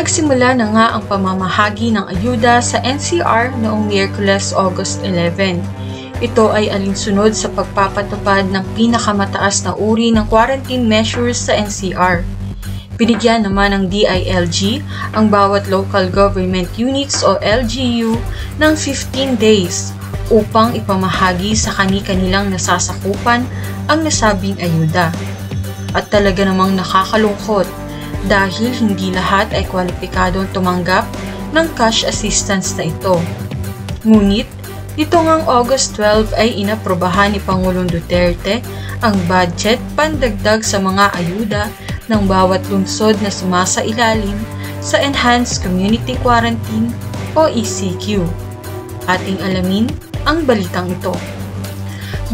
Nagsimula na nga ang pamamahagi ng ayuda sa NCR noong Miyerkules, August 11. Ito ay alinsunod sa pagpapatupad ng pinakamataas na uri ng quarantine measures sa NCR. Binigyan naman ng DILG ang bawat local government units o LGU ng 15 days upang ipamahagi sa kani-kanilang nasasakupan ang nasabing ayuda. At talaga namang nakakalungkot dahil hindi lahat ay kwalipikadong tumanggap ng cash assistance na ito. Ngunit, ito ngang August 12 ay inaprobahan ni Pangulong Duterte ang budget pandagdag sa mga ayuda ng bawat lungsod na sumasailalim sa Enhanced Community Quarantine o ECQ. Ating alamin ang balitang ito.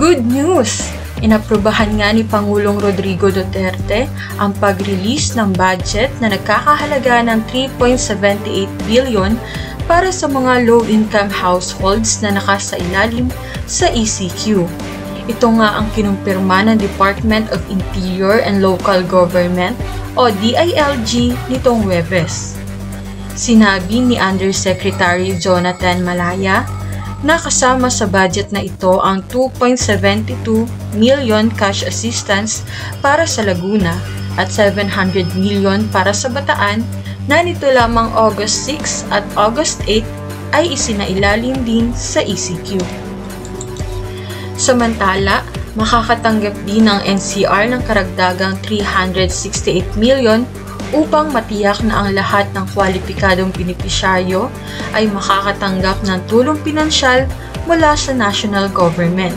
Good news! Inaprobahan nga ni Pangulong Rodrigo Duterte ang pag-release ng budget na nagkakahalaga ng 3.78 billion para sa mga low-income households na nakasailalim sa ECQ. Ito nga ang kinumpirma ng Department of Interior and Local Government o DILG nitong Huwebes. Sinabi ni Undersecretary Jonathan Malaya na kasama sa budget na ito ang 2.72 million cash assistance para sa Laguna at 700 million para sa Bataan na nito lamang August 6 at August 8 ay isinailalim din sa ECQ. Samantala, makakatanggap din ng NCR ng karagdagang 368 million upang matiyak na ang lahat ng kwalipikadong benepisyaryo ay makakatanggap ng tulong pinansyal mula sa national government.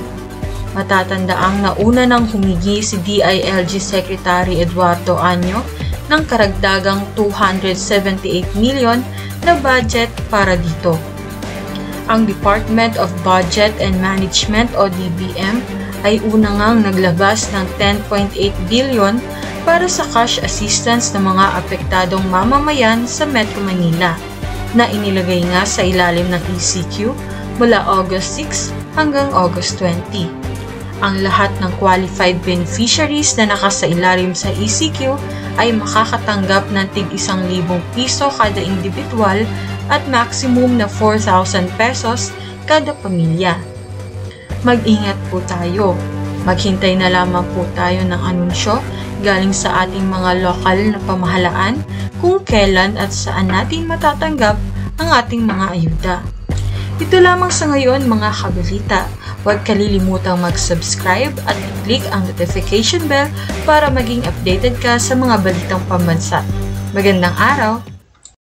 Matatandaang nauna nang humingi si DILG Secretary Eduardo Año ng karagdagang 278 million na budget para dito. Ang Department of Budget and Management o DBM ay una ngang naglabas ng 10.8 billion para sa cash assistance ng mga apektadong mamamayan sa Metro Manila na inilagay nga sa ilalim ng ECQ mula August 6 hanggang August 20. Ang lahat ng qualified beneficiaries na nakasailalim sa ECQ ay makakatanggap ng tig-1,000 piso kada individual at maximum na 4,000 pesos kada pamilya. Mag-ingat po tayo. Maghintay na lamang po tayo ng anunsyo galing sa ating mga lokal na pamahalaan kung kailan at saan natin matatanggap ang ating mga ayuda. Ito lamang sa ngayon mga kabalita. Huwag kalilimutang mag-subscribe at i-click ang notification bell para maging updated ka sa mga balitang pambansa. Magandang araw!